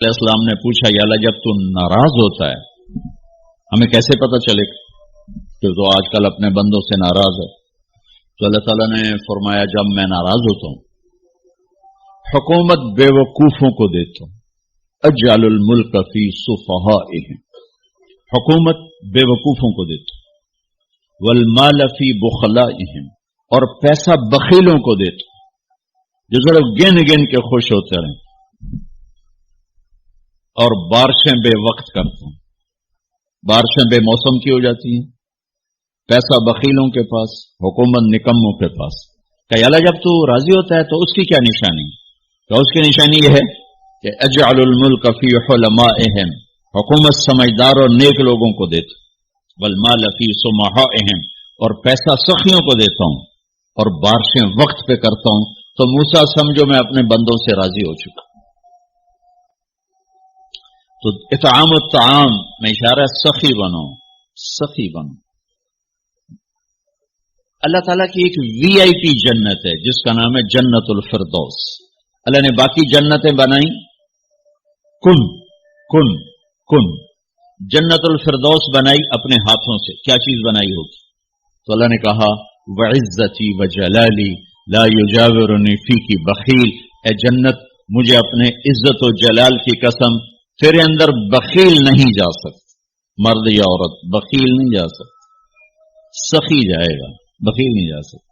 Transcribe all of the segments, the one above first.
علیہ السلام نے پوچھا یا اللہ جب تو ناراض ہوتا ہے ہمیں کیسے پتہ چلے کہ تو آج کل اپنے بندوں سے ناراض ہے؟ تو اللہ تعالیٰ نے فرمایا جب میں ناراض ہوتا ہوں حکومت بے وقوفوں کو دیتا ہوں، اجعل الملک فی صفہائہم، حکومت بے وقوفوں کو دیتا ہوں، والمال فی بخلائہم، اور پیسہ بخیلوں کو دیتا ہوں جو ذرا گن گن کے خوش ہوتے رہیں، اور بارشیں بے وقت کرتا ہوں، بارشیں بے موسم کی ہو جاتی ہیں، پیسہ بخیلوں کے پاس، حکومت نکموں کے پاس۔ کہ اللہ جب تو راضی ہوتا ہے تو اس کی کیا نشانی؟ تو اس کی نشانی یہ ہے کہ اجعل الملک فی حلمائہم، حکومت سمجھدار اور نیک لوگوں کو دیتا، والمال فی سمحائہم، اور پیسہ سخیوں کو دیتا ہوں، اور بارشیں وقت پہ کرتا ہوں۔ تو موسیٰ سمجھو میں اپنے بندوں سے راضی ہو چکا۔ تو اطعام الطعام میں اشارہ سخی بنو، سخی بنو۔ اللہ تعالیٰ کی ایک وی آئی پی جنت ہے جس کا نام ہے جنت الفردوس۔ اللہ نے باقی جنتیں بنائی کن کن کن، جنت الفردوس بنائی اپنے ہاتھوں سے۔ کیا چیز بنائی ہوگی؟ تو اللہ نے کہا وعزتی وجلالی لا یجاورنی فیکی بخیل، اے جنت مجھے اپنے عزت و جلال کی قسم تیرے اندر بخیل نہیں جا سکتا، مرد یا عورت بخیل نہیں جا سکتا، سخی جائے گا، بخیل نہیں جا سکتا۔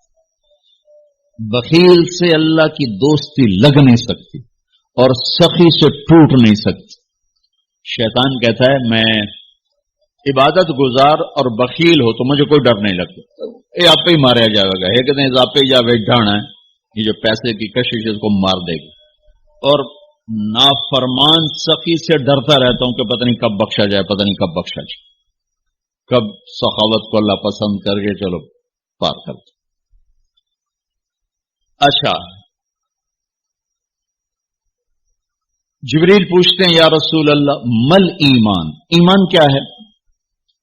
بخیل سے اللہ کی دوستی لگ نہیں سکتی اور سخی سے ٹوٹ نہیں سکتی۔ شیطان کہتا ہے میں عبادت گزار اور بخیل ہو تو مجھے کوئی ڈر نہیں لگتا، یہ آپ پہ ہی مارا جائے گا، یہ کہتے ہیں آپ پہ جا ڈھانا ہے، یہ جو پیسے کی کشش اس کو مار دے گی۔ اور نافرمان سخی سے ڈرتا رہتا ہوں کہ پتہ نہیں کب بخشا جائے، پتہ نہیں کب بخشا جائے، کب سخاوت کو اللہ پسند کر کے چلو پار کر دو۔ اچھا، جبریل پوچھتے ہیں یا رسول اللہ مل ایمان، ایمان کیا ہے؟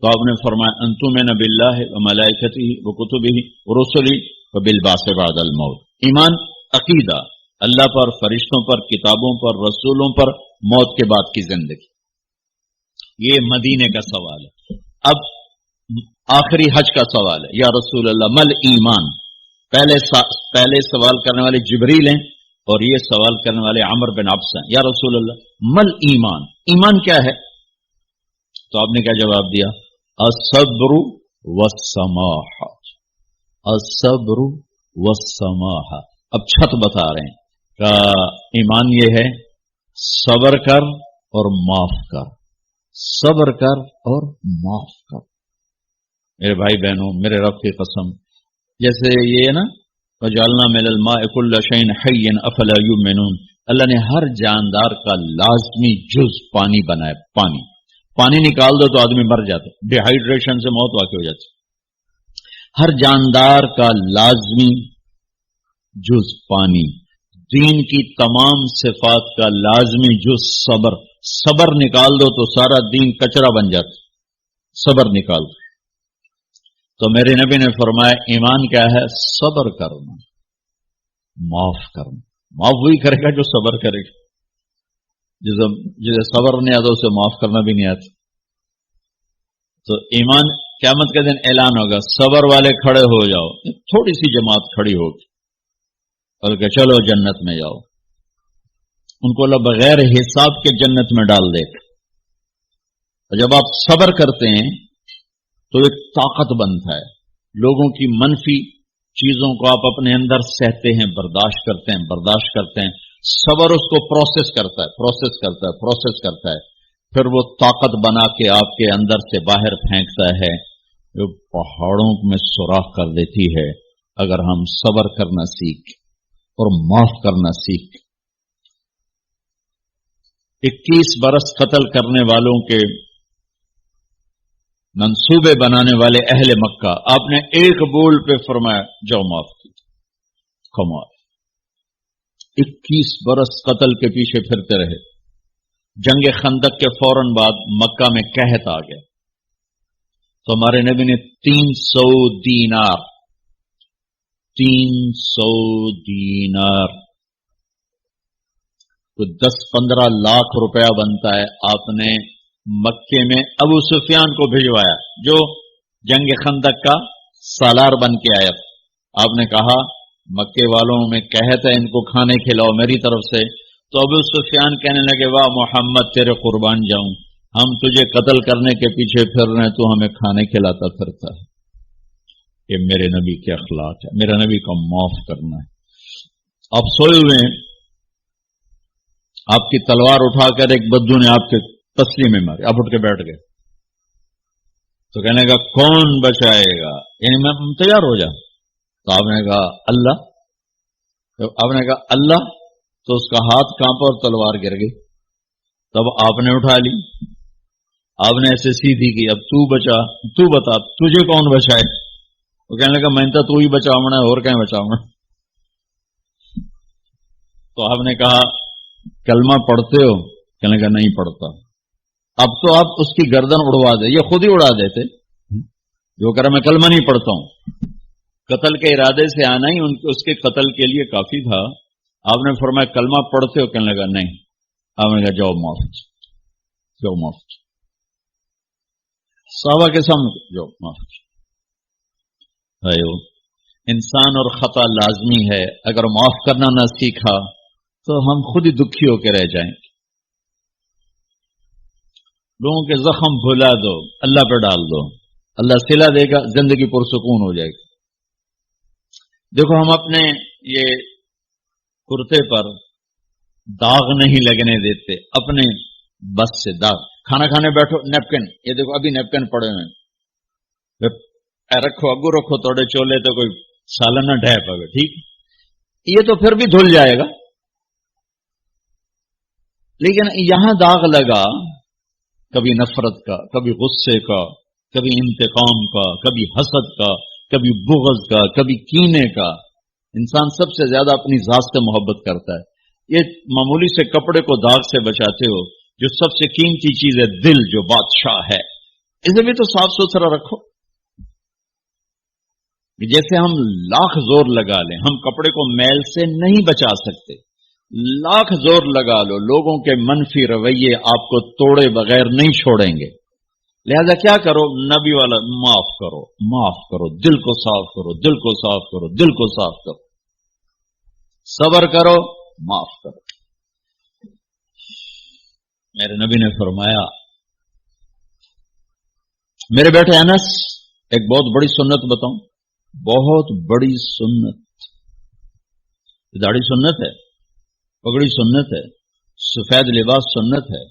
تو آپ نے فرمایا ان تؤمن باللہ وملائکتہ وکتبہ ورسلہ وبالبعث بعد الموت۔ ایمان عقیدہ، اللہ پر، فرشتوں پر، کتابوں پر، رسولوں پر، موت کے بعد کی زندگی۔ یہ مدینے کا سوال ہے۔ اب آخری حج کا سوال ہے، یا رسول اللہ مل ایمان۔ پہلے سوال کرنے والے جبریل ہیں اور یہ سوال کرنے والے عمر بن عبس ہیں۔ یا رسول اللہ مل ایمان، ایمان کیا ہے؟ تو آپ نے کیا جواب دیا؟ الصبر والسماحہ، الصبر والسماحہ۔ اب چھت بتا رہے ہیں کہ ایمان یہ ہے صبر کر اور معاف کر، صبر کر اور معاف کر۔ میرے بھائی بہنوں، میرے رب کی قسم، جیسے یہ ہے نا وَجَعَلْنَا مِنَ الْمَاءِ كُلَّ شَيْءٍ حَيٍّ أَفَلَا يُؤْمِنُونَ، اللہ نے ہر جاندار کا لازمی جز پانی بنایا۔ پانی نکال دو تو آدمی مر جاتا، ڈی ہائیڈریشن سے موت واقع ہو جاتی۔ ہر جاندار کا لازمی جز پانی، دین کی تمام صفات کا لازمی جز صبر، صبر نکال دو تو سارا دین کچرا بن جاتا، صبر نکال دو۔ تو میرے نبی نے فرمایا ایمان کیا ہے؟ صبر کرنا، معاف کرنا۔ معاف وہی کرے گا جو صبر کرے گا، جسے صبر نہیں آتا اسے معاف کرنا بھی نہیں آتا۔ تو ایمان قیامت کے دن اعلان ہوگا صبر والے کھڑے ہو جاؤ، تھوڑی سی جماعت کھڑی ہوگی اور کہ چلو جنت میں جاؤ، ان کو اللہ بغیر حساب کے جنت میں ڈال دے گا۔ اور جب آپ صبر کرتے ہیں تو ایک طاقت بنتا ہے، لوگوں کی منفی چیزوں کو آپ اپنے اندر سہتے ہیں، برداشت کرتے ہیں۔ صبر اس کو پروسیس کرتا ہے، پھر وہ طاقت بنا کے آپ کے اندر سے باہر پھینکتا ہے، جو پہاڑوں میں سوراخ کر دیتی ہے اگر ہم صبر کرنا سیکھ اور معاف کرنا سیکھ۔ 21 برس قتل کرنے والوں کے منصوبے بنانے والے اہل مکہ، آپ نے ایک بول پہ فرمایا جاؤ معاف کی، کمال۔ 21 برس قتل کے پیچھے پھرتے رہے۔ جنگ خندق کے فوراً بعد مکہ میں قحط آ گیا تو ہمارے نبی نے 300 دینار تو 10-15 لاکھ روپیہ بنتا ہے. آپ نے مکے میں ابو سفیان کو بھجوایا جو جنگ خندق کا سالار بن کے آیا. آپ نے کہا مکے والوں میں کہتا ہے ان کو کھانے کھلاؤ میری طرف سے. تو ابو سفیان کہنے لگے واہ محمد تیرے قربان جاؤں، ہم تجھے قتل کرنے کے پیچھے پھر رہے ہیں تو ہمیں کھانے کھلاتا پھرتا ہے. یہ میرے نبی کے اخلاق ہے، میرے نبی کو معاف کرنا ہے. آپ سوئے ہوئے ہیں، آپ کی تلوار اٹھا کر ایک بدو نے آپ کے پسلی میں ماری، آپ اٹھ کے بیٹھ گئے تو کہنے کا کون بچائے گا، یعنی میں تیار ہو جا. تو آپ نے کہا اللہ. تو آپ نے کہا اللہ، تو اس کا ہاتھ کانپا اور تلوار گر گئی. تب آپ نے اٹھا لی، آپ نے ایسے سیدھی کی، اب تو بچا، تو بتا تجھے کون بچائے. وہ کہنے لگا میں تو ہی بچاؤنا ہے اور کہیں بچاؤنا. تو آپ نے کہا کلمہ پڑھتے ہو؟ کہنے لگا نہیں پڑھتا. اب تو آپ اس کی گردن اڑوا دے، یہ خود ہی اڑا دیتے جو کرا میں کلمہ نہیں پڑھتا ہوں. قتل کے ارادے سے آنا ہی اس کے قتل کے لیے کافی تھا. آپ نے فرمایا کلمہ پڑھتے ہو؟ کہنے لگا نہیں. آپ نے کہا جاؤ معاف، جاؤ معاف. صحابہ کے سامنے جاؤ معاف. انسان اور خطا لازمی ہے، اگر معاف کرنا نہ سیکھا تو ہم خود ہی دکھی ہو کے رہ جائیں. لوگوں کے زخم بھلا دو، اللہ پہ ڈال دو، اللہ صلہ دے گا، زندگی پرسکون ہو جائے گی. دیکھو ہم اپنے یہ کرتے پر داغ نہیں لگنے دیتے، اپنے بس سے داغ. کھانا کھانے بیٹھو نیپکن، یہ دیکھو ابھی نیپکن پڑے ہوئے، رکھو اگو رکھو توڑے چولے تو کوئی سالن نہ ڈھہ پاوے. ٹھیک، یہ تو پھر بھی دھل جائے گا. لیکن یہاں داغ لگا، کبھی نفرت کا، کبھی غصے کا، کبھی انتقام کا، کبھی حسد کا، کبھی بغض کا، کبھی کینے کا. انسان سب سے زیادہ اپنی ذات سے محبت کرتا ہے. یہ معمولی سے کپڑے کو داغ سے بچاتے ہو، جو سب سے قیمتی چیز ہے دل جو بادشاہ ہے، اسے بھی تو صاف ستھرا رکھو. جیسے ہم لاکھ زور لگا لیں، ہم کپڑے کو میل سے نہیں بچا سکتے. لاکھ زور لگا لو، لوگوں کے منفی رویے آپ کو توڑے بغیر نہیں چھوڑیں گے. لہذا کیا کرو؟ نبی والا معاف کرو، معاف کرو، دل کو صاف کرو، دل کو صاف کرو، دل کو صاف کرو، صبر کرو، معاف کرو. میرے نبی نے فرمایا، میرے بیٹے انس ایک بہت بڑی سنت بتاؤں، بہت بڑی سنت. داڑھی سنت ہے، پگڑی سنت ہے، سفید لباس سنت ہے.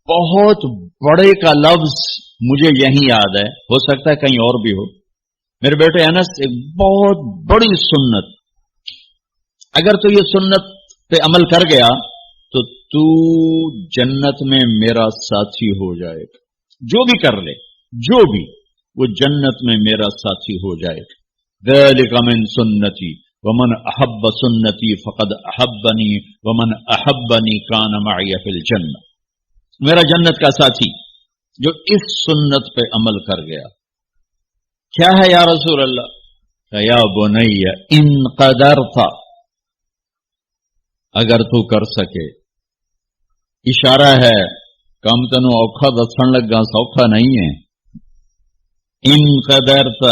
بہت بڑے کا لفظ مجھے یہیں یاد ہے، ہو سکتا ہے کہیں اور بھی ہو. میرے بیٹے انس ایک بہت بڑی سنت، اگر تو یہ سنت پہ عمل کر گیا تو جنت میں میرا ساتھی ہو جائے گا. جو بھی کر لے، جو بھی، وہ جنت میں میرا ساتھی ہو جائے گا. ذالک من سنتی ومن احب سنتی فقد احبنی ومن احبنی کان معی فی الجنہ. میرا جنت کا ساتھی جو اس سنت پہ عمل کر گیا. کیا ہے یا رسول اللہ؟ یا بنی ان قدرت، اگر تو کر سکے. اشارہ ہے کم تنو اوکھا دسن لگا، سوکھا نہیں ہے. ان قدرت،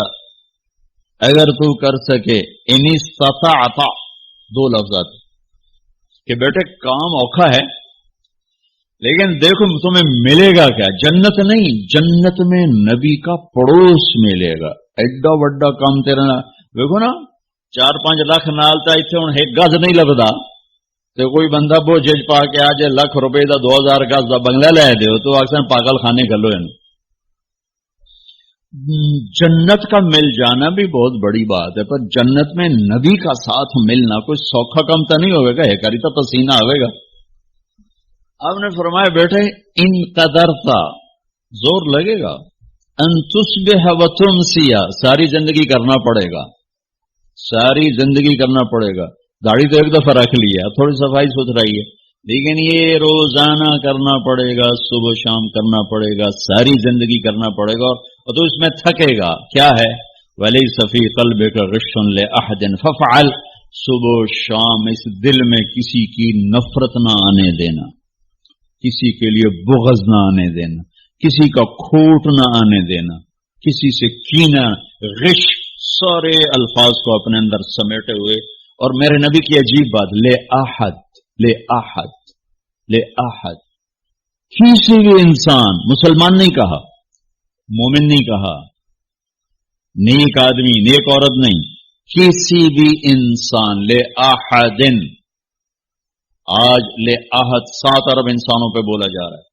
اگر تو کر سکے. ان استطعت، دو لفظات کہ بیٹے کام اوکھا ہے لیکن دیکھو تمہیں ملے گا کیا؟ جنت نہیں، جنت میں نبی کا پڑوس ملے گا. ایڈا وڈا کام تیرا دیکھو نا، 4-5 لاکھ نالتا اتنے ہوں ایک گز نہیں لگتا تو کوئی بندہ بوجھ پا کے آ جائے ₹1,00,000 کا 2,000 گز کا بنگلہ لے دو تو اکثر پاگل خانے گلو. جنت کا مل جانا بھی بہت بڑی بات ہے، پر جنت میں نبی کا ساتھ ملنا کوئی سوکھا کم تو نہیں ہوئے گا، ہے کری تو پسینہ آئے گا. آپ نے فرمایا بیٹے ان قدرتا، زور لگے گا. ان تصبح وتمسی، ساری زندگی کرنا پڑے گا، ساری زندگی کرنا پڑے گا. داڑھی تو ایک دفعہ رکھ لی ہے، تھوڑی صفائی ستھرائی ہے، لیکن یہ روزانہ کرنا پڑے گا، صبح شام کرنا پڑے گا، ساری زندگی کرنا پڑے گا. اور تو اس میں تھکے گا. کیا ہے؟ وَلَيْسَ فِي قَلْبِكَ غِشٌّ لِأَحَدٍ فَافْعَلْ، صبح و شام اس دل میں کسی کی نفرت نہ آنے دینا، کسی کے لیے بغض نہ آنے دینا، کسی کا کھوٹ نہ آنے دینا، کسی سے کینہ، غش، سارے الفاظ کو اپنے اندر سمیٹے ہوئے. اور میرے نبی کی عجیب بات، لے احد، لے احد، لے احد، کسی بھی انسان، مسلمان نہیں کہا، مومن نہیں کہا، نیک آدمی، نیک عورت نہیں، کسی بھی انسان، لے احدن. آج لے احد 7 ارب انسانوں پہ بولا جا رہا ہے.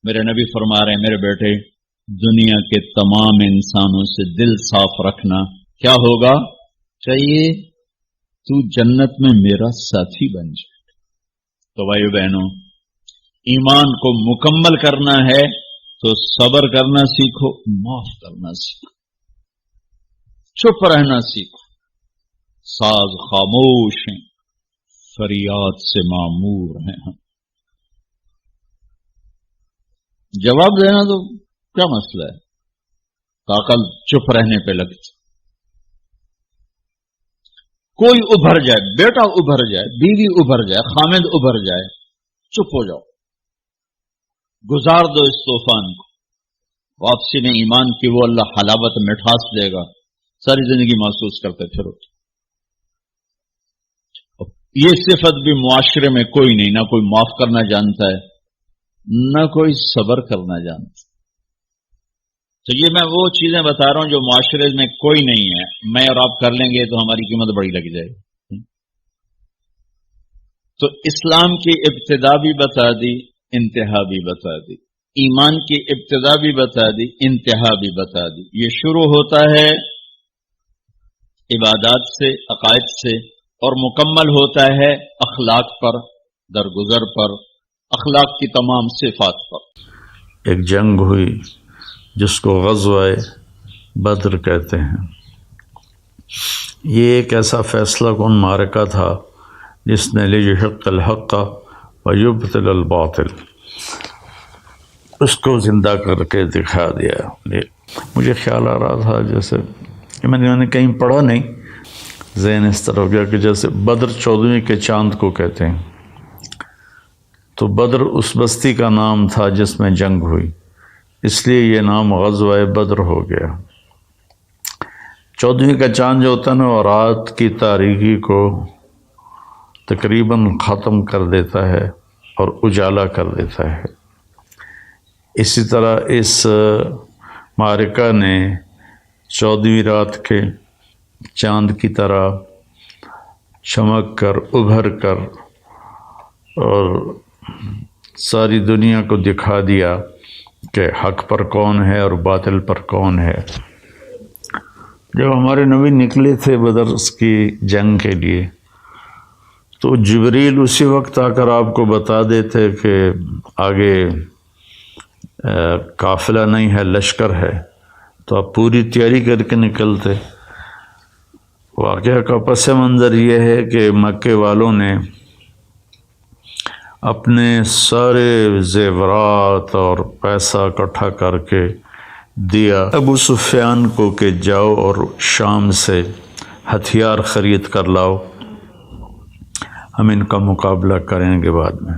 میرے نبی فرما رہے ہیں، میرے بیٹے، دنیا کے تمام انسانوں سے دل صاف رکھنا. کیا ہوگا؟ چاہیے تو جنت میں میرا ساتھی بن جائے. تو بھائیو بہنوں، ایمان کو مکمل کرنا ہے تو صبر کرنا سیکھو، معاف کرنا سیکھو، چپ رہنا سیکھو. ساز خاموش ہیں، فریاد سے معمور ہیں. ہم جواب دینا تو کیا مسئلہ ہے، عقل چپ رہنے پہ لگتی. کوئی ابھر جائے، بیٹا ابھر جائے، بیوی ابھر جائے، خامد ابھر جائے، چپ ہو جاؤ، گزار دو اس طوفان کو. واپسی میں ایمان کی وہ اللہ حلاوت مٹھاس دے گا، ساری زندگی محسوس کرتے پھرو. یہ صفت بھی معاشرے میں کوئی نہیں، نہ کوئی معاف کرنا جانتا ہے، نہ کوئی صبر کرنا جانتا. تو یہ میں وہ چیزیں بتا رہا ہوں جو معاشرے میں کوئی نہیں ہے. میں اور آپ کر لیں گے تو ہماری قیمت بڑی لگ جائے گی. تو اسلام کی ابتدا بھی بتا دی، انتہا بھی بتا دی. ایمان کی ابتدا بھی بتا دی، انتہا بھی بتا دی. یہ شروع ہوتا ہے عبادات سے، عقائد سے، اور مکمل ہوتا ہے اخلاق پر، درگزر پر، اخلاق کی تمام صفات پر. ایک جنگ ہوئی جس کو غزوہ بدر کہتے ہیں. یہ ایک ایسا فیصلہ کن معرکہ تھا جس نے لیحق الحق ویبطل الباطل، اس کو زندہ کر کے دکھا دیا. مجھے خیال آ رہا تھا جیسے کہ میں نے کہیں پڑھا نہیں، ذہن اس طرح ہو گیا کہ جیسے بدر 14ویں کے چاند کو کہتے ہیں، تو بدر اس بستی کا نام تھا جس میں جنگ ہوئی، اس لیے یہ نام غزوہ بدر ہو گیا. 14ویں کا چاند جو ہوتا ہے نا، وہ رات کی تاریکی کو تقریباً ختم کر دیتا ہے اور اجالا کر دیتا ہے. اسی طرح اس معرکہ نے 14ویں رات کے چاند کی طرح چمک کر، ابھر کر، اور ساری دنیا کو دکھا دیا کہ حق پر کون ہے اور باطل پر کون ہے. جب ہمارے نبی نکلے تھے بدر کی جنگ کے لیے، تو جبریل اسی وقت آ کر آپ کو بتا دیتے کہ آگے قافلہ نہیں ہے، لشکر ہے، تو آپ پوری تیاری کر کے نکلتے. واقعہ کا پس منظر یہ ہے کہ مکے والوں نے اپنے سارے زیورات اور پیسہ اکٹھا کر کے دیا ابو سفیان کو کہ جاؤ اور شام سے ہتھیار خرید کر لاؤ، ہم ان کا مقابلہ کریں گے بعد میں.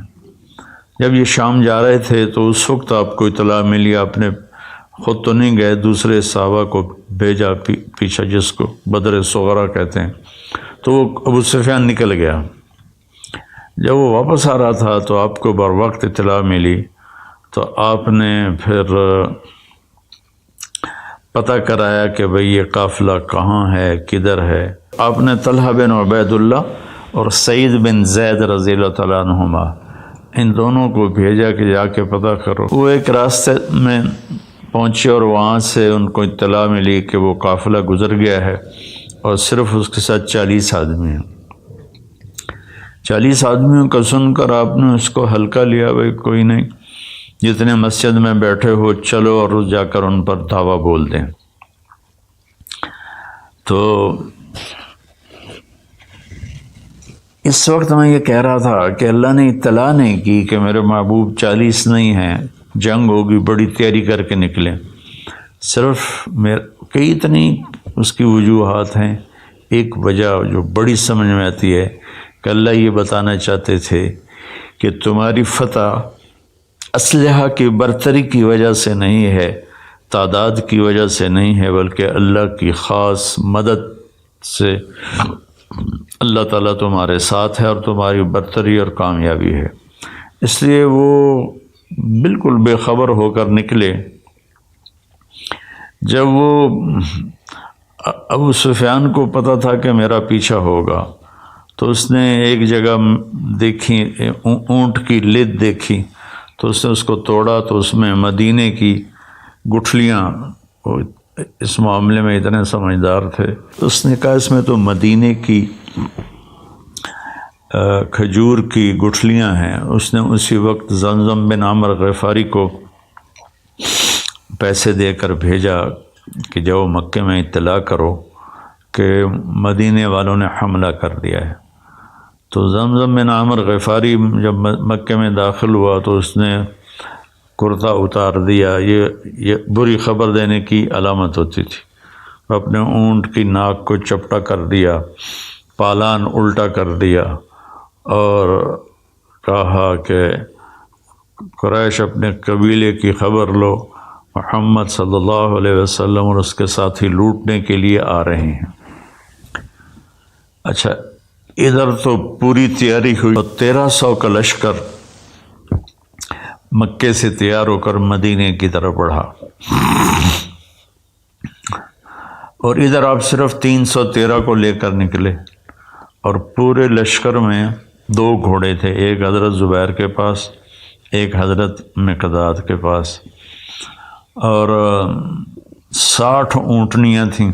جب یہ شام جا رہے تھے تو اس وقت آپ کو اطلاع ملی، آپ نے خود تو نہیں گئے، دوسرے صحابہ کو بھیجا پیچھے، جس کو بدر صغرا کہتے ہیں. تو وہ ابو سفیان نکل گیا. جب وہ واپس آ رہا تھا تو آپ کو بر وقت اطلاع ملی، تو آپ نے پھر پتہ کرایا کہ بھئی یہ قافلہ کہاں ہے، کدھر ہے. آپ نے طلحہ بن عبید اللہ اور سعید بن زید رضی اللہ تعالیٰ عنہما، ان دونوں کو بھیجا کہ جا کے پتہ کرو. وہ ایک راستے میں پہنچے اور وہاں سے ان کو اطلاع ملی کہ وہ قافلہ گزر گیا ہے اور صرف اس کے ساتھ 40 آدمی ہیں. 40 آدمیوں کا سن کر آپ نے اس کو ہلکا لیا، بھائی کوئی نہیں، جتنے مسجد میں بیٹھے ہو چلو اور جا کر ان پر دعویٰ بول دیں. تو اس وقت میں یہ کہہ رہا تھا کہ اللہ نے اطلاع نہیں کی کہ میرے محبوب 40 نہیں ہیں، جنگ ہوگی، بڑی تیاری کر کے نکلیں. صرف کئی اتنی اس کی وجوہات ہیں. ایک وجہ جو بڑی سمجھ میں آتی ہے کہ اللہ یہ بتانا چاہتے تھے کہ تمہاری فتح اسلحہ کی برتری کی وجہ سے نہیں ہے، تعداد کی وجہ سے نہیں ہے، بلکہ اللہ کی خاص مدد سے اللہ تعالیٰ تمہارے ساتھ ہے اور تمہاری برتری اور کامیابی ہے۔ اس لیے وہ بالکل بے خبر ہو کر نکلے۔ جب وہ ابو سفیان کو پتہ تھا کہ میرا پیچھا ہوگا، تو اس نے ایک جگہ دیکھی، اونٹ کی لد دیکھی، تو اس نے اس کو توڑا تو اس میں مدینے کی گٹھلیاں، اس معاملے میں اتنے سمجھدار تھے، تو اس نے کہا اس میں تو مدینے کی کھجور کی گٹھلیاں ہیں۔ اس نے اسی وقت زمزم بن عمرو غفاری کو پیسے دے کر بھیجا کہ جاؤ مکے میں اطلاع کرو کہ مدینے والوں نے حملہ کر دیا ہے۔ تو زمزم بن عمرو غفاری جب مکے میں داخل ہوا تو اس نے کرتا اتار دیا۔ یہ بری خبر دینے کی علامت ہوتی تھی۔ اپنے اونٹ کی ناک کو چپٹا کر دیا، پالان الٹا کر دیا اور کہا کہ قریش اپنے قبیلے کی خبر لو، محمد صلی اللہ علیہ وسلم اور اس کے ساتھی لوٹنے کے لیے آ رہے ہیں۔ اچھا، ادھر تو پوری تیاری ہوئی اور 1300 کا لشکر مکے سے تیار ہو کر مدینے کی طرف بڑھا، اور ادھر آپ صرف 313 کو لے کر نکلے، اور پورے لشکر میں 2 گھوڑے تھے، ایک حضرت زبیر کے پاس، ایک حضرت مقداد کے پاس، اور 60 اونٹنیاں تھیں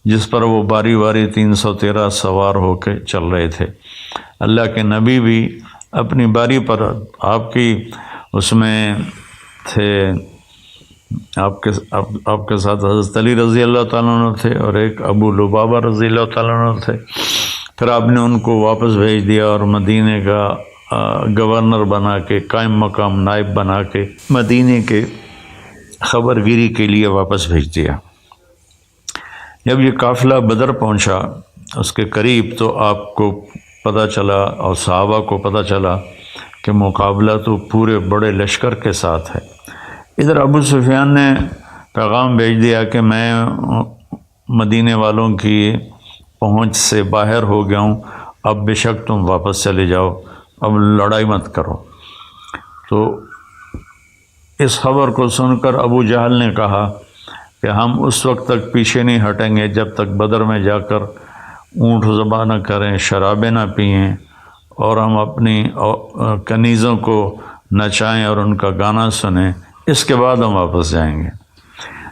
جس پر وہ باری باری 313 سوار ہو کے چل رہے تھے۔ اللہ کے نبی بھی اپنی باری پر، آپ کی اس میں تھے، آپ کے ساتھ حضرت علی رضی اللہ تعالیٰ عنہ تھے اور ایک ابو لبابہ رضی اللہ تعالیٰ عنہ تھے۔ پھر آپ نے ان کو واپس بھیج دیا اور مدینے کا گورنر بنا کے، قائم مقام نائب بنا کے مدینے کے خبر گیری کے لیے واپس بھیج دیا۔ جب یہ قافلہ بدر پہنچا اس کے قریب، تو آپ کو پتہ چلا اور صحابہ کو پتہ چلا کہ مقابلہ تو پورے بڑے لشکر کے ساتھ ہے۔ ادھر ابو سفیان نے پیغام بھیج دیا کہ میں مدینے والوں کی پہنچ سے باہر ہو گیا ہوں، اب بے شک تم واپس چلے جاؤ، اب لڑائی مت کرو۔ تو اس خبر کو سن کر ابو جہل نے کہا کہ ہم اس وقت تک پیچھے نہیں ہٹیں گے جب تک بدر میں جا کر اونٹ ذبح نہ کریں، شرابیں نہ پئیں، اور ہم اپنی کنیزوں کو نچائیں اور ان کا گانا سنیں، اس کے بعد ہم واپس جائیں گے۔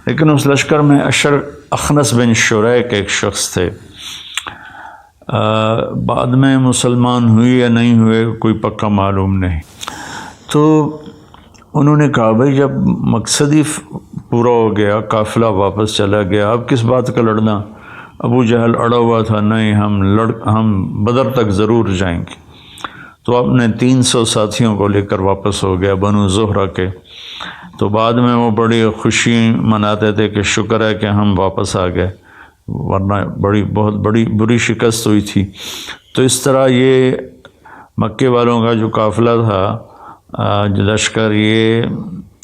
لیکن اس لشکر میں اخنس بن شریک ایک شخص تھے، بعد میں مسلمان ہوئے یا نہیں ہوئے کوئی پکا معلوم نہیں۔ تو انہوں نے کہا بھائی جب مقصد ہی پورا ہو گیا، قافلہ واپس چلا گیا، اب کس بات کا لڑنا؟ ابو جہل اڑا ہوا تھا، نہیں ہم بدر تک ضرور جائیں گے۔ تو اپنے 300 ساتھیوں کو لے کر واپس ہو گیا، بنو زہرہ کے۔ تو بعد میں وہ بڑی خوشی مناتے تھے کہ شکر ہے کہ ہم واپس آ گئے، ورنہ بہت بری شکست ہوئی تھی۔ تو اس طرح یہ مکے والوں کا جو قافلہ تھا، جو لشکر، یہ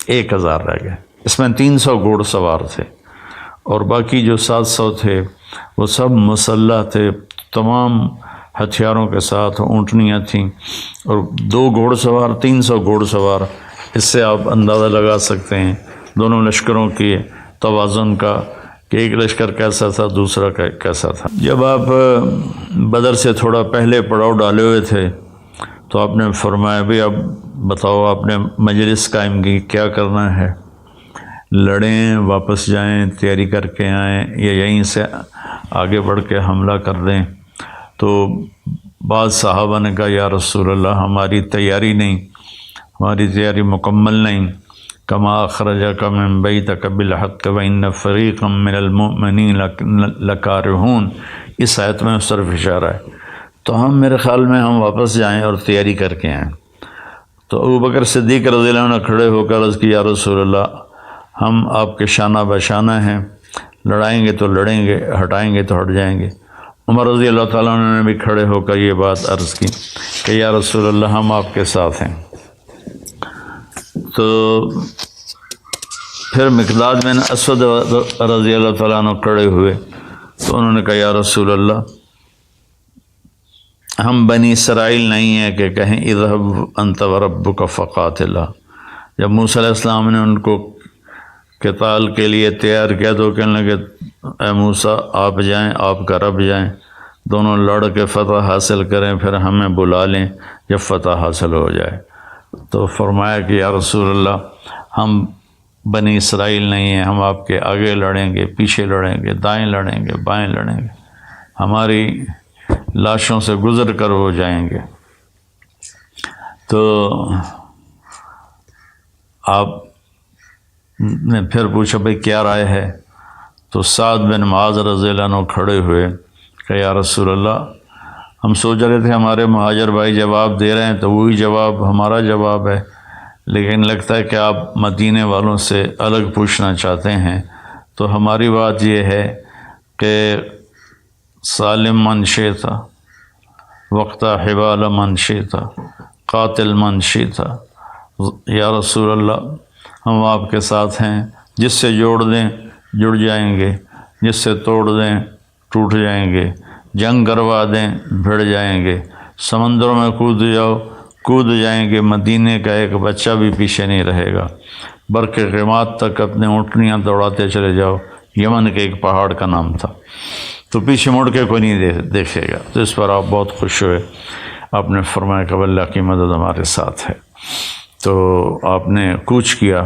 1000 رہ گئے۔ اس میں 300 گھوڑ سوار تھے اور باقی جو 700 تھے وہ سب مسلح تھے، تمام ہتھیاروں کے ساتھ، اونٹنیاں تھیں اور 2 گھوڑ سوار، 300 گھوڑ سوار۔ اس سے آپ اندازہ لگا سکتے ہیں دونوں لشکروں کے توازن کا کہ ایک لشکر کیسا تھا، دوسرا کیسا تھا۔ جب آپ بدر سے تھوڑا پہلے پڑاؤ ڈالے ہوئے تھے تو آپ نے فرمایا بھی اب بتاؤ آپ نے مجلس قائم کی، کیا کرنا ہے؟ لڑیں، واپس جائیں، تیاری کر کے آئیں، یا یہیں سے آگے بڑھ کے حملہ کر دیں؟ تو بعض صحابہ نے کہا یا رسول اللہ ہماری تیاری نہیں، ہماری تیاری مکمل نہیں۔ کما اخرجک من بیتک بالحق وان فریقا من المؤمنین لکارہون، اس آیت میں اس طرف اشارہ ہے۔ تو میرے خیال میں ہم واپس جائیں اور تیاری کر کے آئیں۔ تو ابو بکر صدیق رضی اللہ عنہ کھڑے ہو کر عرض کی یا رسول اللہ ہم آپ کے شانہ بشانہ ہیں، لڑائیں گے تو لڑیں گے، ہٹائیں گے تو ہٹ جائیں گے۔ عمر رضی اللہ تعالیٰ عنہ نے بھی کھڑے ہو کر یہ بات عرض کی کہ یا رسول اللہ ہم آپ کے ساتھ ہیں۔ تو پھر مقداد بن اسود رضی اللہ تعالیٰ عنہ کھڑے ہوئے تو انہوں نے کہا یا رسول اللہ ہم بنی اسرائیل نہیں ہیں کہ کہیں اذهب انت وربک فقاتلا۔ جب موسیٰ علیہ السلام نے ان کو قتال کے لیے تیار کیا تو کہنے لگے اے موسیٰ آپ جائیں، آپ کا رب جائیں، دونوں لڑ کے فتح حاصل کریں، پھر ہمیں بلا لیں جب فتح حاصل ہو جائے۔ تو فرمایا کہ یا رسول اللہ ہم بنی اسرائیل نہیں ہیں، ہم آپ کے آگے لڑیں گے، پیچھے لڑیں گے، دائیں لڑیں گے، بائیں لڑیں گے، ہماری لاشوں سے گزر کر ہو جائیں گے۔ تو آپ نے پھر پوچھا بھئی کیا رائے ہے؟ تو سعد بن معاذ رضی اللہ عنہ کھڑے ہوئے کہ یا رسول اللہ ہم سوچ رہے تھے ہمارے مہاجر بھائی جواب دے رہے ہیں تو وہی جواب ہمارا جواب ہے، لیکن لگتا ہے کہ آپ مدینے والوں سے الگ پوچھنا چاہتے ہیں، تو ہماری بات یہ ہے کہ سالم من شئتا وقتا حبال من شئتا قاتل من شئتا۔ یا رسول اللہ ہم آپ کے ساتھ ہیں، جس سے جوڑ دیں جڑ جائیں گے، جس سے توڑ دیں ٹوٹ جائیں گے، جنگ کروا دیں بھڑ جائیں گے، سمندروں میں کود جاؤ کود جائیں گے، مدینے کا ایک بچہ بھی پیچھے نہیں رہے گا، برق غماد تک اپنے اونٹنیاں دوڑاتے چلے جاؤ، یمن کے ایک پہاڑ کا نام تھا، تو پیچھے مڑ کے کوئی نہیں دیکھے گا۔ تو اس پر آپ بہت خوش ہوئے، آپ نے فرمایا کہ اللہ کی مدد ہمارے ساتھ ہے۔ تو آپ نے کوچ کیا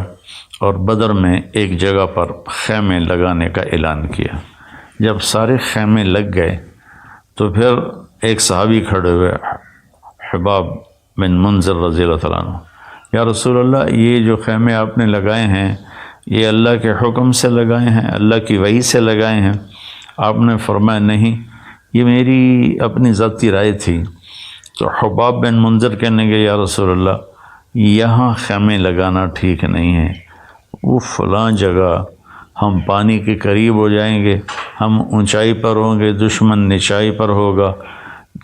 اور بدر میں ایک جگہ پر خیمے لگانے کا اعلان کیا۔ جب سارے خیمے لگ گئے تو پھر ایک صحابی کھڑے ہوئے حباب بن منذر رضی اللہ تعالیٰ عنہ، یا رسول اللہ یہ جو خیمے آپ نے لگائے ہیں یہ اللہ کے حکم سے لگائے ہیں، اللہ کی وحی سے لگائے ہیں؟ آپ نے فرمایا نہیں، یہ میری اپنی ذاتی رائے تھی۔ تو حباب بن منذر کہنے گے یا رسول اللہ یہاں خیمے لگانا ٹھیک نہیں ہے، وہ فلاں جگہ ہم پانی کے قریب ہو جائیں گے، ہم اونچائی پر ہوں گے، دشمن نچائی پر ہوگا،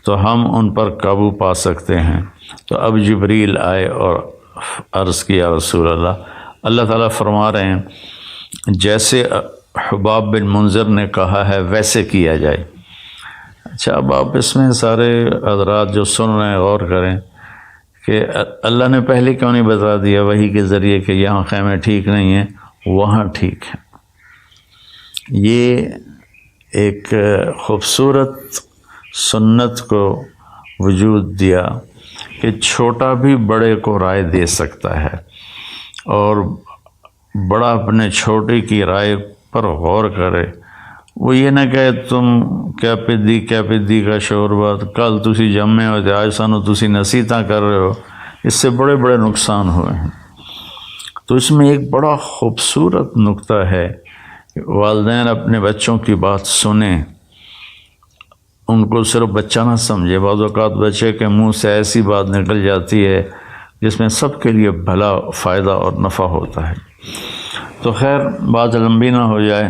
تو ہم ان پر قابو پا سکتے ہیں۔ تو اب جبریل آئے اور عرض کیا رسول اللہ، اللہ تعالیٰ فرما رہے ہیں جیسے حباب بن منذر نے کہا ہے ویسے کیا جائے۔ اچھا اب آپ اس میں سارے حضرات جو سن رہے ہیں غور کریں کہ اللہ نے پہلے کیوں نہیں بتا دیا وحی کے ذریعے کہ یہاں خیمے ٹھیک نہیں ہیں وہاں ٹھیک ہیں؟ یہ ایک خوبصورت سنت کو وجود دیا کہ چھوٹا بھی بڑے کو رائے دے سکتا ہے، اور بڑا اپنے چھوٹے کی رائے پر غور کرے۔ وہ یہ نہ کہے تم کیا پدی کا شور بات، کل تسی جمے ہو تے آج سانو تسی نصیحتاں کر رہے ہو، اس سے بڑے بڑے نقصان ہوئے ہیں۔ تو اس میں ایک بڑا خوبصورت نقطہ ہے کہ والدین اپنے بچوں کی بات سنیں، ان کو صرف بچہ نہ سمجھے۔ بعض اوقات بچے کے منہ سے ایسی بات نکل جاتی ہے جس میں سب کے لیے بھلا فائدہ اور نفع ہوتا ہے۔ تو خیر بات لمبی نہ ہو جائے،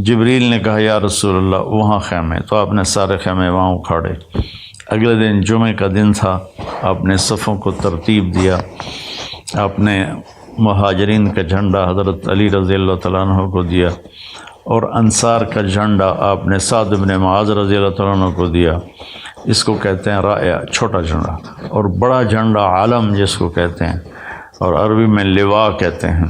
جبریل نے کہا یا رسول اللہ وہاں خیمے، تو آپ نے سارے خیمے وہاں اکھاڑے۔ اگلے دن جمعہ کا دن تھا، آپ نے صفوں کو ترتیب دیا، آپ نے مہاجرین کا جھنڈا حضرت علی رضی اللہ تعالیٰ عنہ کو دیا، اور انصار کا جھنڈا آپ نے سعد بن معاذ رضی اللہ تعالیٰ عنہ کو دیا۔ اس کو کہتے ہیں رائع، چھوٹا جھنڈا، اور بڑا جھنڈا عالم جس کو کہتے ہیں، اور عربی میں لواء کہتے ہیں،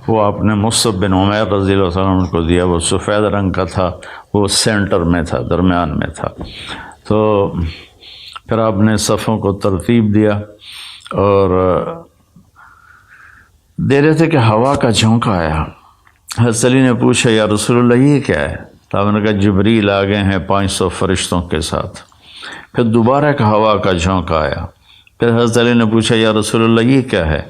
وہ آپ نے مصعب بن عمیر رضی اللہ عنہ کو دیا۔ وہ سفید رنگ کا تھا، وہ سینٹر میں تھا، درمیان میں تھا۔ تو پھر آپ نے صفوں کو ترتیب دیا اور دے رہے تھے کہ ہوا کا جھونکا آیا۔ حضرت علی نے پوچھا یا رسول اللہ یہ کیا ہے؟ تو آپ نے کہا جبریل آ گئے ہیں 500 فرشتوں کے ساتھ۔ پھر دوبارہ ایک ہوا کا جھونکا آیا، پھر حضرت علی نے پوچھا یا رسول اللہ یہ کیا ہے؟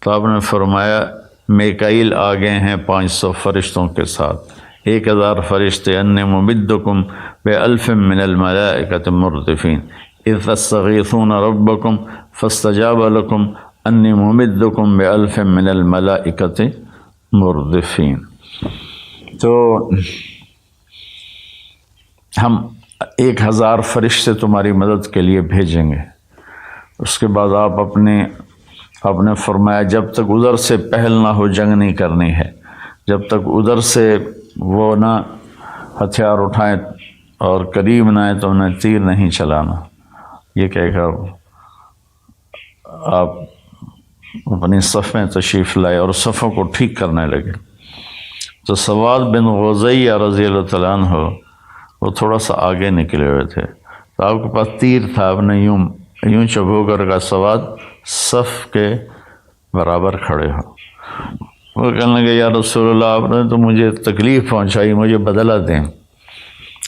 تو آپ نے فرمایا میکائیل آ گئے ہیں 500 فرشتوں کے ساتھ، 1000 فرشتے، انی ممدکم بألف من الملائکۃ مردفین اذ تستغیثون ربکم فاستجاب لکم انی ممدکم بألف من الملائکۃ مردفین۔ تو ہم 1000 فرشتے تمہاری مدد کے لیے بھیجیں گے۔ اس کے بعد آپ نے فرمایا جب تک ادھر سے پہل نہ ہو جنگ نہیں کرنی ہے، جب تک ادھر سے وہ نہ ہتھیار اٹھائیں اور قریب نہ آئے تو انہیں تیر نہیں چلانا۔ یہ کہہ کر آپ اپنی صف میں تشریف لائے اور صفوں کو ٹھیک کرنے لگے۔ تو سواد بن غزیہ رضی اللہ تعالیٰ عنہ وہ تھوڑا سا آگے نکلے ہوئے تھے، تو آپ کے پاس تیر تھا، آپ نے یوں چبو کر کا سواد صف کے برابر کھڑے ہو۔ وہ کہنے لگے یا رسول اللہ آپ نے تو مجھے تکلیف پہنچائی، مجھے بدلہ دیں۔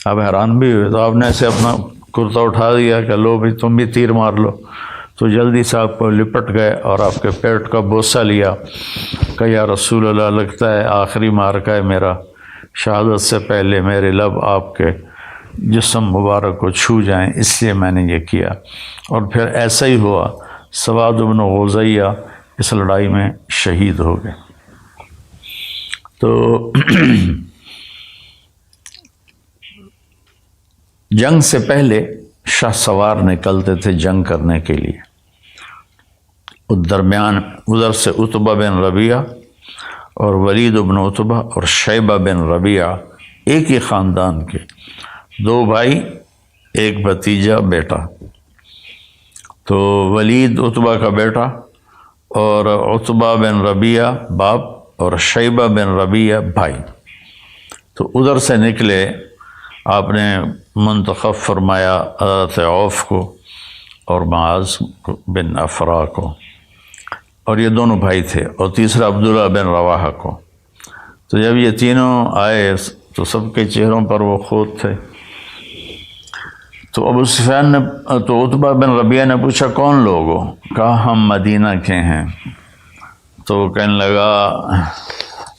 آپ حیران بھی ہوئے، تو آپ نے ایسے اپنا کرتا اٹھا دیا کہ لو بھی تم بھی تیر مار لو۔ تو جلدی سے آپ کو لپٹ گئے اور آپ کے پیٹ کا بوسہ لیا کہ یا رسول اللہ لگتا ہے آخری مارکہ ہے میرا، شہادت سے پہلے میرے لب آپ کے جسم مبارک کو چھو جائیں، اس لیے میں نے یہ کیا۔ اور پھر ایسا ہی ہوا، سواد بن غزیہ اس لڑائی میں شہید ہو گئے۔ تو جنگ سے پہلے شاہ سوار نکلتے تھے جنگ کرنے کے لیے۔ درمیان ادھر سے عتبہ بن ربیعہ اور ولید بن عتبہ اور شیبہ بن ربیعہ ایک ہی خاندان کے 2 بھائی، ایک بھتیجا بیٹا۔ تو ولید عتبہ کا بیٹا اور عتبہ بن ربیعہ باپ اور شیبہ بن ربیعہ بھائی۔ تو ادھر سے نکلے، آپ نے منتخب فرمایا حضرت عوف کو اور معاذ بن افرا کو، اور یہ دونوں بھائی تھے، اور تیسرا عبداللہ بن رواحہ کو۔ تو جب یہ تینوں آئے تو سب کے چہروں پر وہ خود تھے۔ تو ابو سفیان نے تو عتبہ بن ربیعہ نے پوچھا کون لوگ ہو؟ کہا ہم مدینہ کے ہیں۔ تو وہ کہنے لگا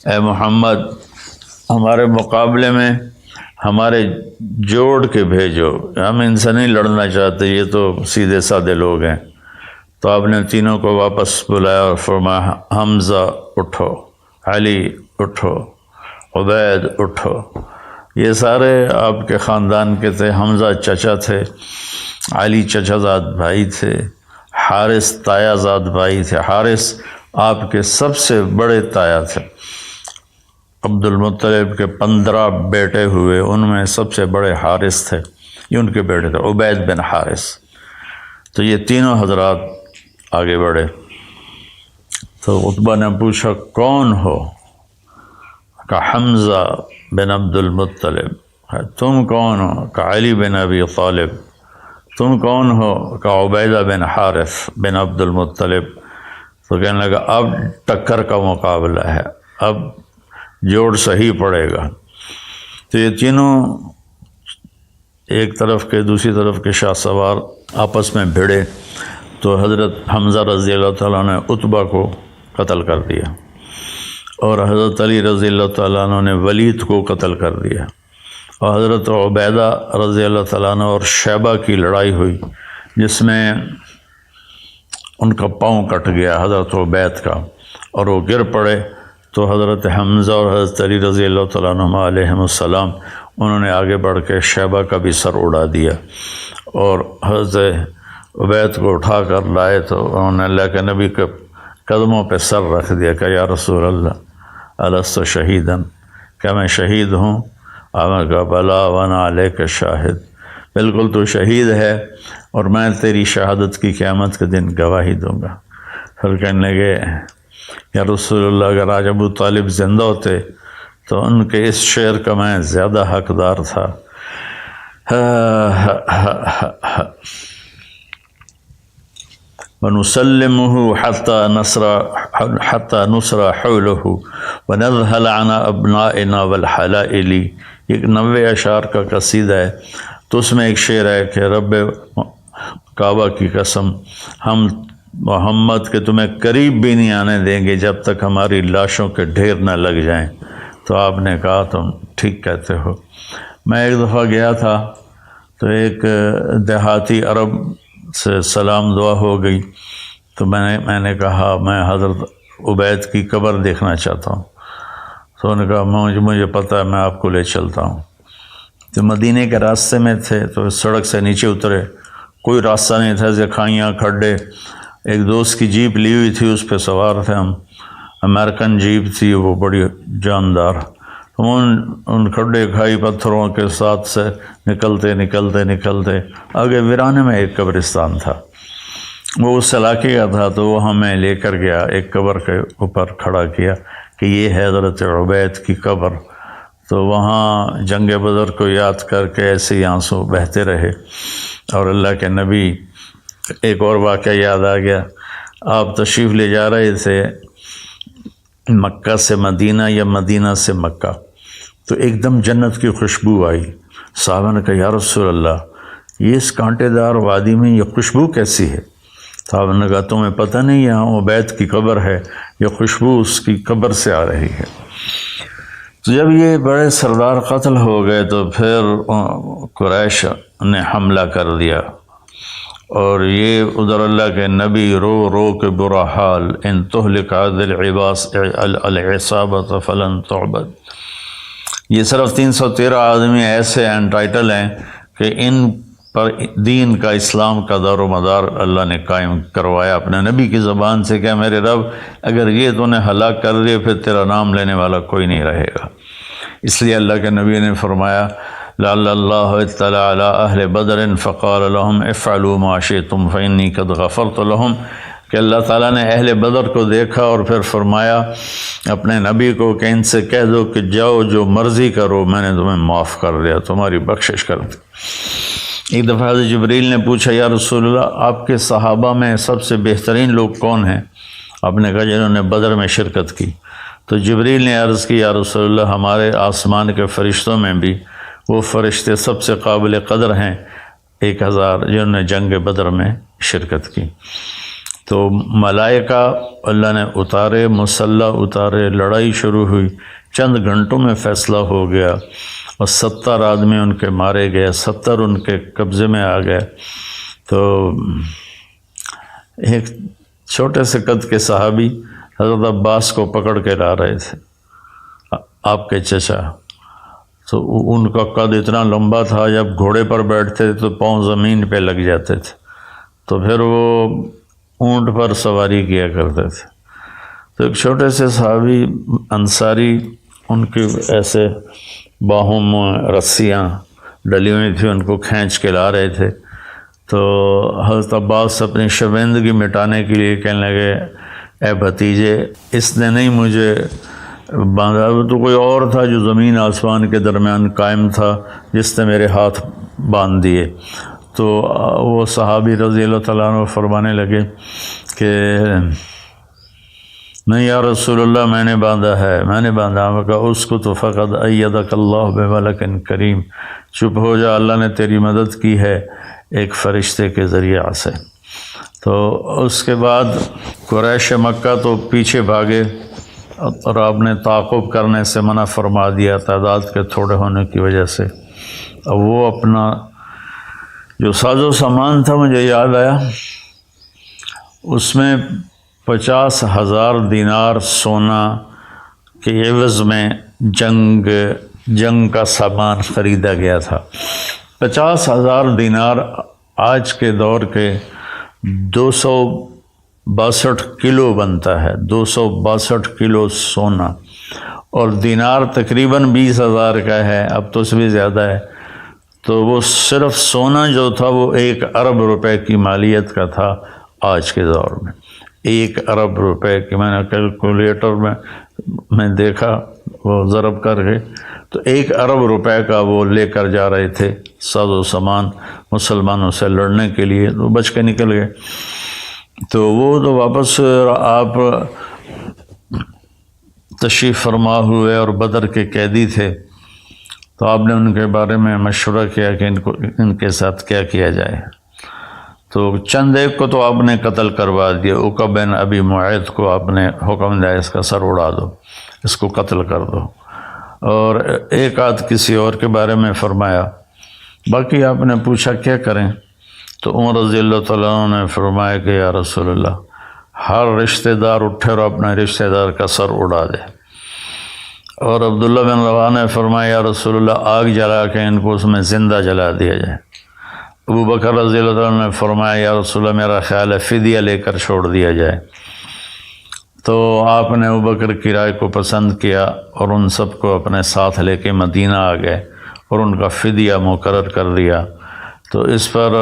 اے محمد ہمارے مقابلے میں ہمارے جوڑ کے بھیجو، ہم ان سے نہیں لڑنا چاہتے، یہ تو سیدھے سادے لوگ ہیں۔ تو آپ نے تینوں کو واپس بلایا اور فرمایا حمزہ اٹھو، علی اٹھو، عبید اٹھو۔ یہ سارے آپ کے خاندان کے تھے، حمزہ چچا تھے، علی چچا زاد بھائی تھے، حارث تایا زاد بھائی تھے، حارث آپ کے سب سے بڑے تایا تھے۔ عبد المطلب کے 15 بیٹے ہوئے، ان میں سب سے بڑے حارث تھے، یہ ان کے بیٹے تھے، عبید بن حارث۔ تو یہ تینوں حضرات آگے بڑھے۔ تو عتبہ نے پوچھا کون ہو؟ کہا حمزہ بن عبد المطلب۔ تم کون ہو؟ کہا علی بن ابی طالب۔ تم کون ہو؟ کہا عبیدہ بن حارث بن عبد المطلب۔ تو کہنے لگا اب ٹکر کا مقابلہ ہے، اب جوڑ صحیح پڑے گا۔ تو یہ تینوں ایک طرف کے دوسری طرف کے شاہ سوار آپس میں بھیڑے، تو حضرت حمزہ رضی اللہ تعالیٰ نے عتبہ کو قتل کر دیا، اور حضرت علی رضی اللہ تعالیٰ عنہ نے ولید کو قتل کر دیا، اور حضرت عبیدہ رضی اللہ تعالیٰ عنہ اور شیبہ کی لڑائی ہوئی جس میں ان کا پاؤں کٹ گیا حضرت عبید کا، اور وہ گر پڑے۔ تو حضرت حمزہ اور حضرت علی رضی اللہ تعالیٰ عنہ علیہم السلام انہوں نے آگے بڑھ کے شیبہ کا بھی سر اڑا دیا، اور حضرت عبید کو اٹھا کر لائے تو انہوں نے اللہ کے نبی کے قدموں پہ سر رکھ دیا کہ یا رسول اللہ الست شہیدن، کیا میں شہید ہوں؟ آپ نے کہا بلا وانا علیک شاہد، بالکل تو شہید ہے اور میں تیری شہادت کی قیامت کے دن گواہی دوں گا۔ پھر کہنے لگے یا رسول اللہ اگر آج ابو طالب زندہ ہوتے تو ان کے اس شعر کا میں زیادہ حقدار تھا۔ وَنُسَلِّمُهُ حَتَّى نُصْرَ حَوْلَهُ وَنَذْهَلَ عَنَا أَبْنَائِنَا وَالْحَلَائِلِ، ایک 90 اشعار کا قصیدہ ہے۔ تو اس میں ایک شعر ہے کہ رب کعبہ کی قسم ہم محمد کے تمہیں قریب بھی نہیں آنے دیں گے جب تک ہماری لاشوں کے ڈھیر نہ لگ جائیں۔ تو آپ نے کہا تم ٹھیک کہتے ہو۔ میں ایک دفعہ گیا تھا تو ایک دیہاتی عرب سے سلام دعا ہو گئی، تو میں نے کہا میں حضرت عبید کی قبر دیکھنا چاہتا ہوں۔ تو انہوں نے کہا مجھے پتہ ہے، میں آپ کو لے چلتا ہوں۔ تو مدینے کے راستے میں تھے تو سڑک سے نیچے اترے، کوئی راستہ نہیں تھا، کھائیاں کھڈے۔ ایک دوست کی جیپ لی ہوئی تھی، اس پہ سوار تھے ہم، امریکن جیپ تھی وہ بڑی جاندار۔ ان کھڈے کھائی پتھروں کے ساتھ سے نکلتے آگے ویرانے میں ایک قبرستان تھا، وہ اس علاقے کا تھا، تو وہ ہمیں لے کر گیا، ایک قبر کے اوپر کھڑا کیا کہ یہ ہے حضرت عبید کی قبر۔ تو وہاں جنگ بدر کو یاد کر کے ایسے ہی آنسو بہتے رہے۔ اور اللہ کے نبی، ایک اور واقعہ یاد آ گیا، آپ تشریف لے جا رہے تھے مکہ سے مدینہ یا مدینہ سے مکہ، تو ایک دم جنت کی خوشبو آئی۔ صحابہ نے کہا یا رسول اللہ، یہ اس کانٹے دار وادی میں یہ خوشبو کیسی ہے؟ صحابہ نے کہا تمہیں پتہ نہیں، یہاں عبید کی قبر ہے، یہ خوشبو اس کی قبر سے آ رہی ہے۔ تو جب یہ بڑے سردار قتل ہو گئے تو پھر قریش نے حملہ کر دیا، اور یہ ادھر اللہ کے نبی رو رو کے برا حال، ان تہلک عدل العصابۃ فلن تعبد۔ یہ صرف 313 آدمی ایسے انٹائٹل ہیں کہ ان پر دین کا، اسلام کا دار و مدار اللہ نے قائم کروایا اپنے نبی کی زبان سے کہ میرے رب اگر یہ تو نے ہلاک کر دیا پھر تیرا نام لینے والا کوئی نہیں رہے گا۔ اس لیے اللہ کے نبی نے فرمایا لعل اللہ اطلع علی اہل بدر فقال لهم افعلوا ما شئتم فانی قد غفرت لهم، کہ اللہ تعالیٰ نے اہل بدر کو دیکھا اور پھر فرمایا اپنے نبی کو کہ ان سے کہہ دو کہ جاؤ جو مرضی کرو، میں نے تمہیں معاف کر دیا، تمہاری بخشش کر دی۔ ایک دفعہ حضرت جبریل نے پوچھا یا رسول اللہ، آپ کے صحابہ میں سب سے بہترین لوگ کون ہیں؟ آپ نے کہا جنہوں نے بدر میں شرکت کی۔ تو جبریل نے عرض کی یا رسول اللہ، ہمارے آسمان کے فرشتوں میں بھی وہ فرشتے سب سے قابل قدر ہیں 1000 جنہوں نے جنگ بدر میں شرکت کی۔ تو ملائکہ اللہ نے اتارے، مسلح اتارے، لڑائی شروع ہوئی، چند گھنٹوں میں فیصلہ ہو گیا، اور 70 آدمی ان کے مارے گئے، 70 ان کے قبضے میں آ گئے۔ تو ایک چھوٹے سے قد کے صحابی حضرت عباس کو پکڑ کے لا رہے تھے، آپ کے چچا، تو ان کا قد اتنا لمبا تھا، جب گھوڑے پر بیٹھتے تو پاؤں زمین پہ لگ جاتے تھے، تو پھر وہ اونٹ پر سواری کیا کرتے تھے۔ تو ایک چھوٹے سے صحابی انصاری، ان کی ایسے باہوں میں رسیاں ڈلی ہوئی تھیں، ان کو کھینچ کے لا رہے تھے۔ تو حضرت عباس اپنی شرمندگی مٹانے کے لیے کہنے لگے اے بھتیجے، اس نے نہیں مجھے باندھا، تو کوئی اور تھا جو زمین آسمان کے درمیان قائم تھا جس نے میرے ہاتھ باندھ دیے۔ تو وہ صحابی رضی اللہ تعالیٰ عنہ فرمانے لگے کہ نہیں یا رسول اللہ، میں نے باندھا ہے، میں نے باندھا۔ میں کہا اس کو تو فقط ایدک اللہ بملک کریم، چپ ہو جا، اللہ نے تیری مدد کی ہے ایک فرشتے کے ذریعہ سے۔ تو اس کے بعد قریش مکہ تو پیچھے بھاگے، اور آپ نے تعاقب کرنے سے منع فرما دیا تعداد کے تھوڑے ہونے کی وجہ سے۔ اب وہ اپنا جو ساز و سامان تھا، مجھے یاد آیا، اس میں 50,000 دینار سونا کے عوض میں جنگ کا سامان خریدا گیا تھا۔ 50,000 دینار آج کے دور کے 262 کلو بنتا ہے، 262 کلو سونا، اور دینار تقریباً 20,000 کا ہے، اب تو اس بھی زیادہ ہے۔ تو وہ صرف سونا جو تھا وہ 1 ارب روپے کی مالیت کا تھا آج کے دور میں۔ 1 ارب روپے کی، میں نے کیلکولیٹر میں دیکھا وہ ضرب کر کے، تو 1 ارب روپے کا وہ لے کر جا رہے تھے ساز و سامان مسلمانوں سے لڑنے کے لیے، تو بچ کے نکل گئے۔ تو وہ تو واپس آپ تشریف فرما ہوئے اور بدر کے قیدی تھے، تو آپ نے ان کے بارے میں مشورہ کیا کہ ان کے ساتھ کیا کیا جائے۔ تو چند ایک کو تو آپ نے قتل کروا دیا، عقبہ بن ابی معیط کو آپ نے حکم دیا اس کا سر اڑا دو، اس کو قتل کر دو، اور ایک آدھ کسی اور کے بارے میں فرمایا۔ باقی آپ نے پوچھا کیا کریں، تو عمر رضی اللہ تعالیٰ عنہ نے فرمایا کہ یا رسول اللہ، ہر رشتہ دار اٹھے اور اپنے رشتہ دار کا سر اڑا دے، اور عبداللہ بن رواحہ نے فرمایا یا رسول اللہ آگ جلا کے ان کو اس میں زندہ جلا دیا جائے۔ ابو بکر رضی اللہ عنہ نے فرمایا یا رسول اللہ میرا خیال ہے فدیہ لے کر چھوڑ دیا جائے۔ تو آپ نے ابو بکر کی رائے کو پسند کیا اور ان سب کو اپنے ساتھ لے کے مدینہ آ گئے اور ان کا فدیہ مقرر کر دیا۔ تو اس پر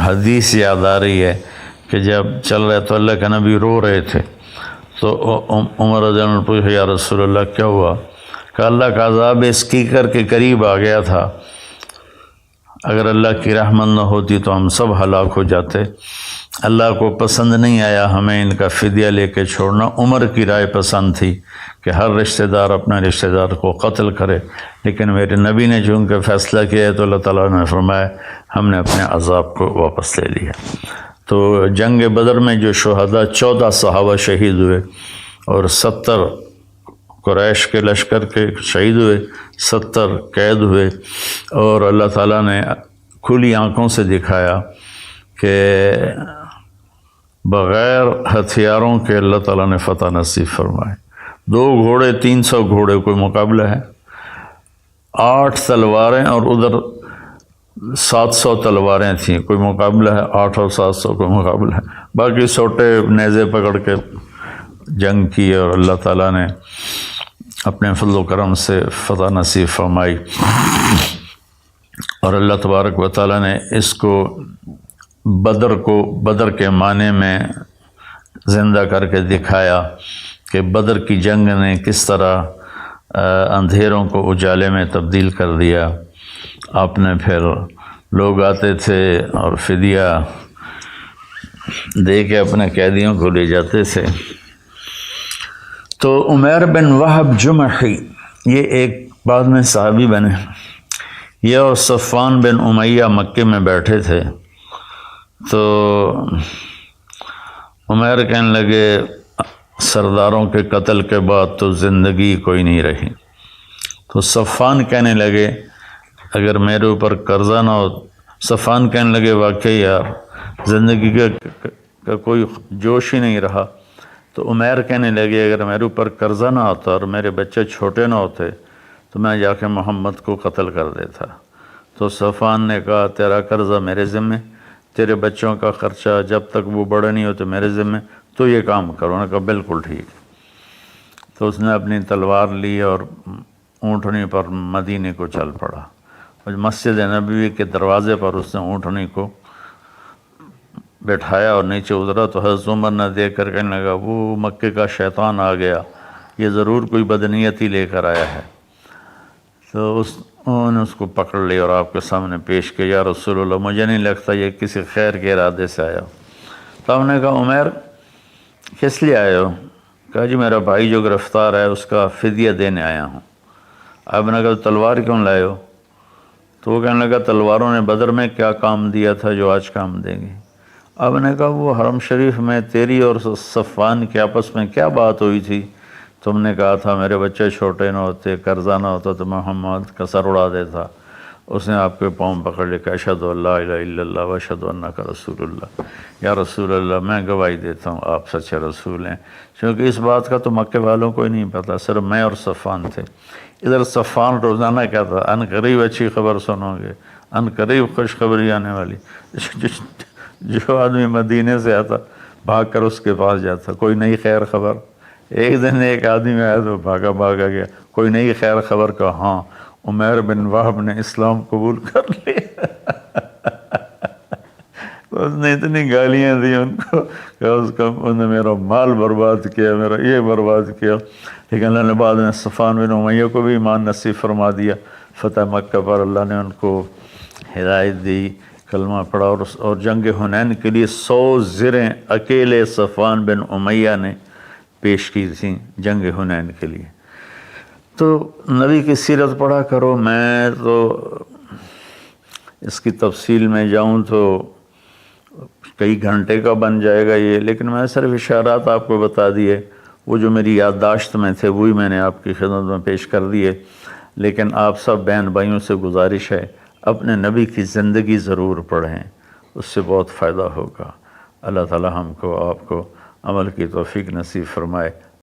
حدیث یاد آ رہی ہے کہ جب چل رہے تو اللہ کے نبی رو رہے تھے، تو عمر رضی اللہ عنہ نے پوچھا یا رسول اللہ کیا ہوا؟ کہ اللہ کا عذاب اس کیکر کے قریب آ گیا تھا، اگر اللہ کی رحمت نہ ہوتی تو ہم سب ہلاک ہو جاتے۔ اللہ کو پسند نہیں آیا ہمیں ان کا فدیہ لے کے چھوڑنا۔ عمر کی رائے پسند تھی کہ ہر رشتہ دار اپنے رشتہ دار کو قتل کرے، لیکن میرے نبی نے چونکہ فیصلہ کیا ہے تو اللہ تعالیٰ نے فرمایا ہم نے اپنے عذاب کو واپس لے لیا۔ تو جنگ بدر میں جو شہداء 14 صحابہ شہید ہوئے اور 70 قریش کے لشکر کے شہید ہوئے، 70 قید ہوئے، اور اللہ تعالیٰ نے کھلی آنکھوں سے دکھایا کہ بغیر ہتھیاروں کے اللہ تعالیٰ نے فتح نصیب فرمائے۔ 2 گھوڑے 300 گھوڑے کوئی مقابلہ ہے، 8 تلواریں اور ادھر 700 تلواریں تھیں، کوئی مقابلہ ہے؟ 8 اور 700 کوئی مقابلہ ہے؟ باقی سوٹے نیزے پکڑ کے جنگ کی اور اللہ تعالیٰ نے اپنے فضل و کرم سے فتح نصیب فرمائی، اور اللہ تبارک و تعالیٰ نے اس کو بدر کے معنی میں زندہ کر کے دکھایا کہ بدر کی جنگ نے کس طرح اندھیروں کو اجالے میں تبدیل کر دیا۔ آپ نے پھر لوگ آتے تھے اور فدیہ دے کے اپنے قیدیوں کو لے جاتے تھے۔ تو عمیر بن وہب جمحی یہ ایک بعد میں صحابی بنے، یہ اور صفوان بن امیہ مکے میں بیٹھے تھے۔ تو عمیر کہنے لگے سرداروں کے قتل کے بعد تو زندگی کوئی نہیں رہی۔ تو صفوان کہنے لگے اگر میرے اوپر قرضہ نہ ہو، صفوان کہنے لگے واقعی یار زندگی کا کوئی جوش ہی نہیں رہا۔ تو عمیر کہنے لگے اگر میرے اوپر قرضہ نہ ہوتا اور میرے بچے چھوٹے نہ ہوتے تو میں جا کے محمد کو قتل کر دیتا۔ تو صفوان نے کہا تیرا قرضہ میرے ذمہ، تیرے بچوں کا خرچہ جب تک وہ بڑے نہیں ہوتے میرے ذمہ، تو یہ کام کرو۔ انہوں نے کہا بالکل ٹھیک۔ تو اس نے اپنی تلوار لی اور اونٹنی پر مدینے کو چل پڑا، اور مسجد نبوی کے دروازے پر اس نے اونٹنی کو بٹھایا اور نیچے اترا تو حضرت عمر نے دیکھ کر کہنے لگا وہ مکے کا شیطان آ گیا، یہ ضرور کوئی بدنیتی لے کر آیا ہے۔ تو انہوں نے اس کو پکڑ لیا اور آپ کے سامنے پیش کیا، یا رسول اللہ مجھے نہیں لگتا یہ کسی خیر کے ارادے سے آیا۔ تو ہم نے کہا عمیر کس لیے آئے ہو؟ کہا جی میرا بھائی جو گرفتار ہے اس کا فدیہ دینے آیا ہوں۔ آپ نے کہا تلوار کیوں لائے ہو؟ تو وہ کہنے لگا تلواروں نے بدر میں کیا کام دیا تھا جو آج کام دیں گی؟ آپ نے کہا وہ حرم شریف میں تیری اور صفوان کے آپس میں کیا بات ہوئی تھی؟ تم نے کہا تھا میرے بچے چھوٹے نہ ہوتے، قرضہ نہ ہوتا تو محمد کا سر اڑا دیتا۔ اس نے آپ کے پاؤں پکڑ لے کہ اشہد ان لا الہ الا اللہ و اشہد انک رسول اللہ، یا رسول اللہ میں گواہی دیتا ہوں آپ سچے رسول ہیں۔ کیونکہ اس بات کا تو مکے والوں کو ہی نہیں پتا، صرف میں اور صفوان تھے۔ ادھر صفوان روزانہ کہتا ان قریب اچھی خبر سنو گے، ان قریب خوشخبری آنے والی۔ جو آدمی مدینے سے آتا بھاگ کر اس کے پاس جاتا، کوئی نئی خیر خبر۔ ایک دن ایک آدمی آیا تو بھاگا گیا، کوئی نئی خیر خبر کا، ہاں عمیر بن وہب نے اسلام قبول کر لیا۔ اس نے اتنی گالیاں دی ان کو کہ انہوں نے میرا مال برباد کیا، میرا یہ برباد کیا۔ لیکن اللہ نے بعد میں صفوان بن امیہ کو بھی ایمان نصیب فرما دیا۔ فتح مکہ پر اللہ نے ان کو ہدایت دی، کلمہ پڑھا، اور جنگ حنین کے لیے 100 زریں اکیلے صفوان بن امیہ نے پیش کی تھیں جنگ حنین کے لیے۔ تو نبی کی سیرت پڑھا کرو، میں تو اس کی تفصیل میں جاؤں تو کئی گھنٹے کا بن جائے گا یہ، لیکن میں صرف اشارات آپ کو بتا دیے، وہ جو میری یادداشت میں تھے وہی میں نے آپ کی خدمت میں پیش کر دیے۔ لیکن آپ سب بہن بھائیوں سے گزارش ہے اپنے نبی کی زندگی ضرور پڑھیں، اس سے بہت فائدہ ہوگا۔ اللہ تعالی ہم کو آپ کو عمل کی توفیق نصیب فرمائے۔